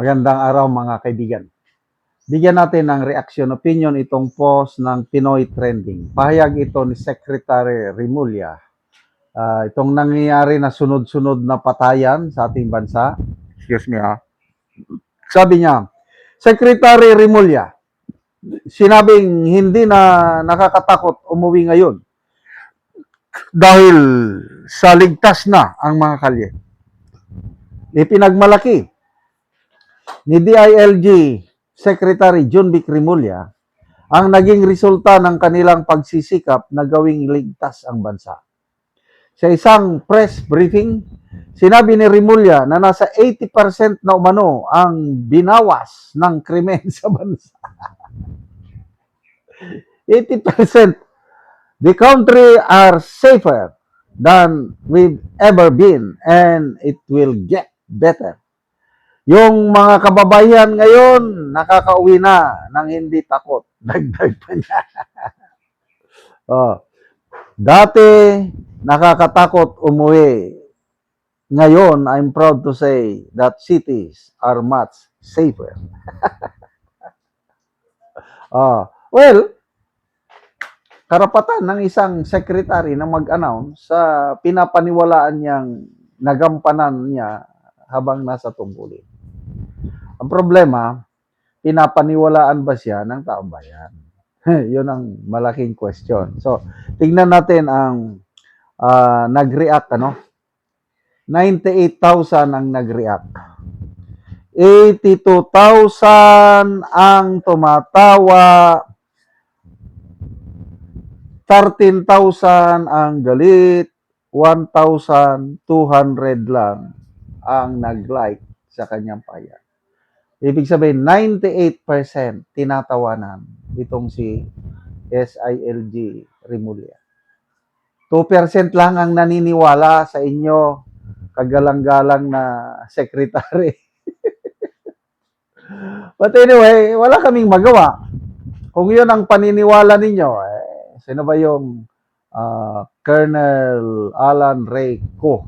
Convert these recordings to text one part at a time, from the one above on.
Magandang araw mga kaibigan. Bigyan natin ng reaction opinion itong post ng Pinoy Trending. Pahayag ito ni Secretary Rimulya. Itong nangyayari na sunod-sunod na patayan sa ating bansa. Excuse me ha. Sabi niya, Secretary Rimulya, sinabing hindi na nakakatakot umuwi ngayon dahil sa ligtas na ang mga kalye. Ipinagmalaki ni DILG Secretary John Vic Rimulya ang naging resulta ng kanilang pagsisikap na gawing ligtas ang bansa. Sa isang press briefing, sinabi ni Rimulya na nasa 80% na umano ang binawas ng krimen sa bansa. 80%. The country are safer than we've ever been and it will get better. Yung mga kababayan ngayon, nakakauwi na ng hindi takot. Dagdag pa niya. Dati, nakakatakot umuwi. Ngayon, I'm proud to say that cities are much safer. Well, karapatan ng isang secretary na mag-announce sa pinapaniwalaan niyang nagampanan niya habang nasa tungkulin. Ang problema, pinapaniwalaan ba siya ng taong bayan? Yun ang malaking question. So, tingnan natin ang nag-react, 98,000 ang nag-react. 82,000 ang tumatawa. 13,000 ang galit. 1,200 lang ang nag-like sa kanyang pahayag. Ibig sabihin, 98% tinatawanan itong si SILG Rimulya. 2% lang ang naniniwala sa inyo, kagalang-galang na secretary. But anyway, wala kaming magawa. Kung yun ang paniniwala ninyo, sino ba yung Colonel Alan Ray Co,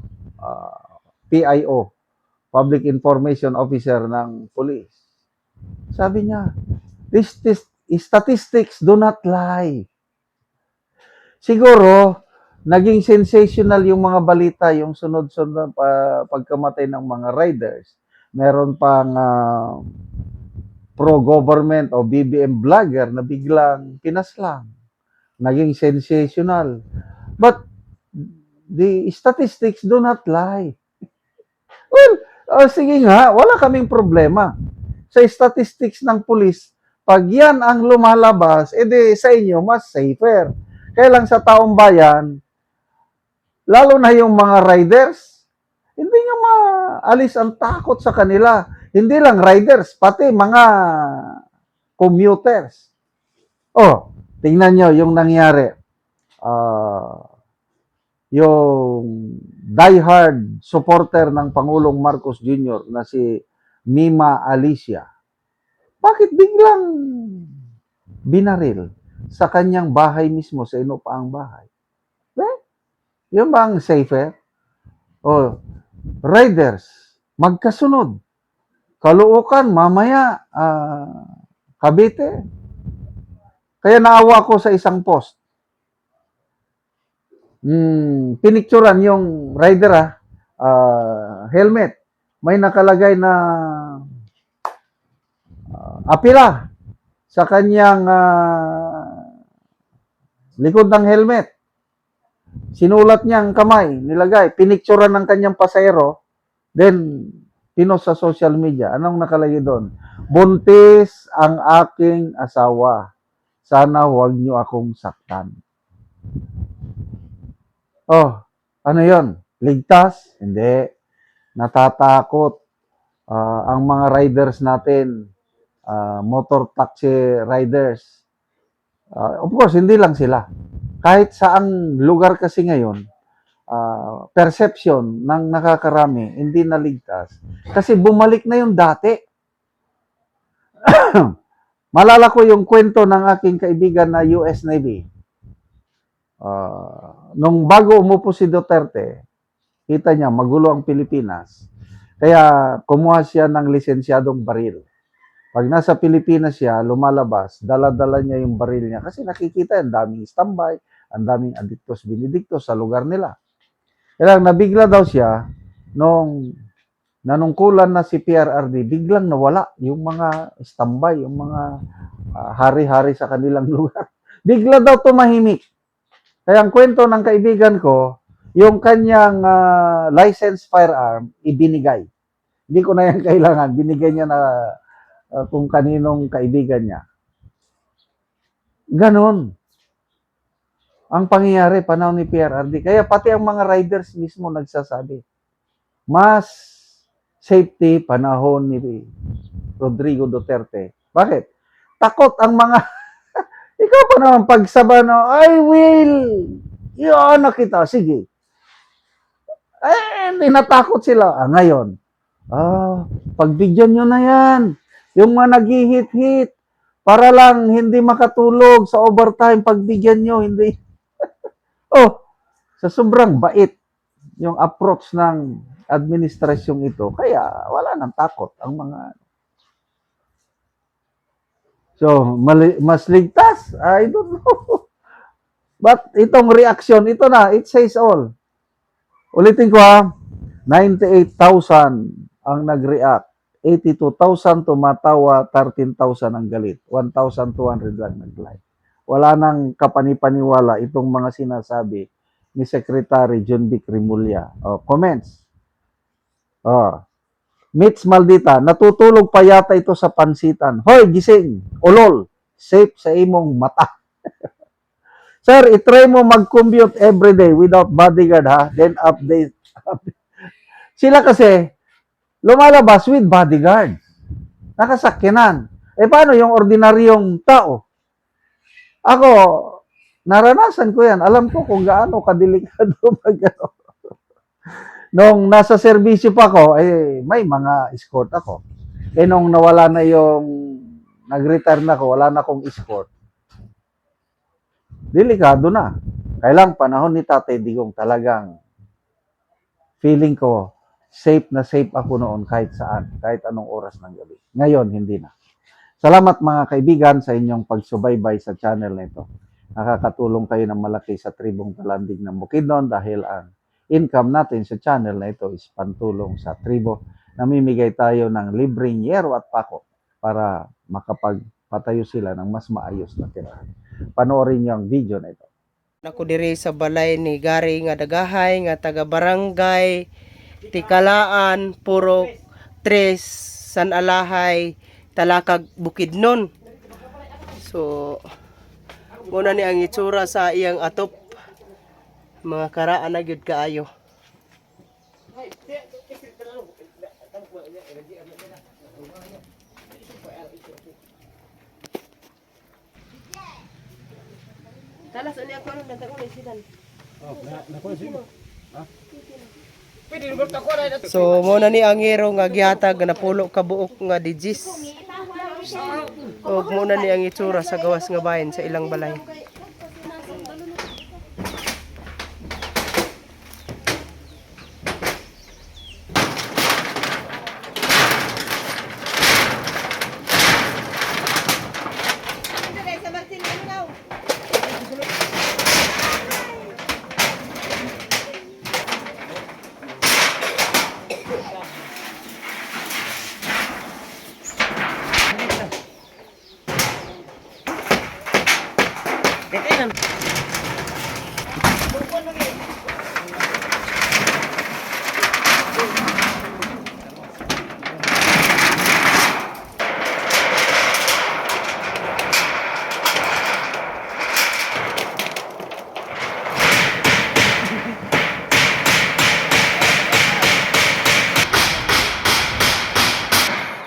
PIO, Public Information Officer ng Police. Sabi niya, this statistics do not lie. Siguro, naging sensational yung mga balita, yung sunod-sunod pagkamatay ng mga riders. Meron pang pro-government o BBM vlogger na biglang pinaslang. Naging sensational. But the statistics do not lie. Well, sige nga, wala kaming problema. Sa statistics ng pulis, pag yan ang lumalabas, edi sa inyo, mas safer. Kaya lang sa taong bayan, lalo na yung mga riders, hindi nyo maalis ang takot sa kanila. Hindi lang riders, pati mga commuters. Tingnan nyo yung nangyari. Yung diehard supporter ng Pangulong Marcos Jr. na si Mima Alicia, bakit biglang binaril sa kanyang bahay mismo, sa inupaang bahay? Yun ba ang safer? Riders, magkasunod. Caloocan, mamaya, Cavite. Kaya naawa ko sa isang post. Pinicturan yung rider, helmet. May nakalagay na apila sa kanyang likod ng helmet. Sinulat niya ang kamay, nilagay, pinicturan ng kanyang pasahero, then pinost sa social media. Anong nakalagay doon? Buntis ang aking asawa. Sana huwag niyo akong saktan. Ano yon? Ligtas? Hindi. Natatakot ang mga riders natin, motor taxi riders. Of course, hindi lang sila. Kahit saang lugar kasi ngayon, perception ng nakakarami, hindi na ligtas. Kasi bumalik na yung dati. Malala ko yung kwento ng aking kaibigan na US Navy. Nung bago umupo si Duterte, kita niya, magulo ang Pilipinas. Kaya kumuha siya ng lisensyadong baril. Pag nasa Pilipinas siya, lumalabas, dala-dala niya yung baril niya. Kasi nakikita, ang daming standby, ang daming adictos benedictos sa lugar nila. Kaya nabigla daw siya, nung nanungkulan na si PRRD, biglang nawala yung mga standby, yung mga hari-hari sa kanilang lugar. Bigla daw tumahimik. Kaya ang kwento ng kaibigan ko, yung kanyang license firearm, ibinigay. Hindi ko na yan kailangan. Binigay niya na kung kaninong kaibigan niya. Ganon ang pangyayari panahon ni PRRD. Kaya pati ang mga riders mismo nagsasabi, mas safety panahon ni Rodrigo Duterte. Bakit? Takot ang mga, ikaw pa naman pagsaba na, I will, yun nakita, sige. Hindi natakot sila. Ngayon, pagbigyan nyo na yan. Yung mga nag-hit-hit, para lang hindi makatulog sa overtime, pagbigyan nyo, hindi. Sa sobrang bait yung approach ng administrasyong ito, kaya wala nang takot ang mga. So, mas ligtas? I don't know. But itong reaction, ito na, it says all. Ulitin ko 98,000 ang nag-react. 82,000 tumatawa, 13,000 ang galit. 1,200 lang nag-like. Wala nang kapanipaniwala itong mga sinasabi ni Secretary John Vic Rimulya. Comments. Mitch Maldita, natutulog pa yata ito sa pansitan. Hoy, gising, ulol, safe sa imong mata. Sir, itry mo mag-commute everyday without bodyguard ha, then update. Sila kasi, lumalabas with bodyguard. Nakasakyanan. Paano yung ordinaryong tao? Ako, naranasan ko yan. Alam ko kung gaano kadelikado mag-ano. Nung nasa serbisyo pa ako, may mga escort ako. Nung nawala na yung, nag-retire na ako, wala na akong escort. Delikado na. Kailang panahon ni Tatay Digong talagang feeling ko, safe na safe ako noon kahit saan, kahit anong oras ng gabi. Ngayon, hindi na. Salamat mga kaibigan sa inyong pagsubaybay sa channel na ito. Nakakatulong kayo ng malaki sa tribong Talandig ng Bukidnon dahil ang income natin sa channel na ito is pantulong sa tribo. Namimigay tayo ng libreng yero at pako para makapagpatayo sila ng mas maayos na tirahan. Panoorin niyo ang video na ito. Ako diri sa balay ni Gary nga dagahay nga taga barangay Tikalaan, Purok 3, San Alahay, Talakag, Bukidnon. So muna ni ang itsura sa iyang atop. Mga karaan na gyud kaayo. Talas ani ako nang nagkaulay sidan. So muna ni ang hero nga gihatag nga napulo ka buok nga digis. Og muna ni ang itsura sa gawas nga bahin sa ilang balay.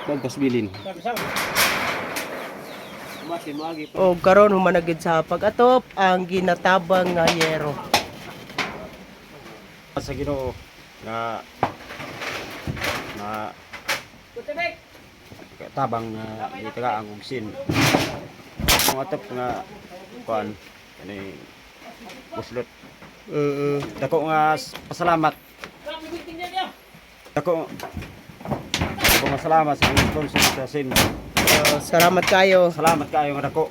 Magpasbilin. O karon humanagid sa pag-atop ang ginatabang nga yero. Sa Ginoo nga tabang nga gitagaan og sin. Ang atop nga kuan ani buslot. Dako nga pasalamat. masalamat sa inyong sponsor sa sin. Salamat kayo. Salamat kayo nga dako.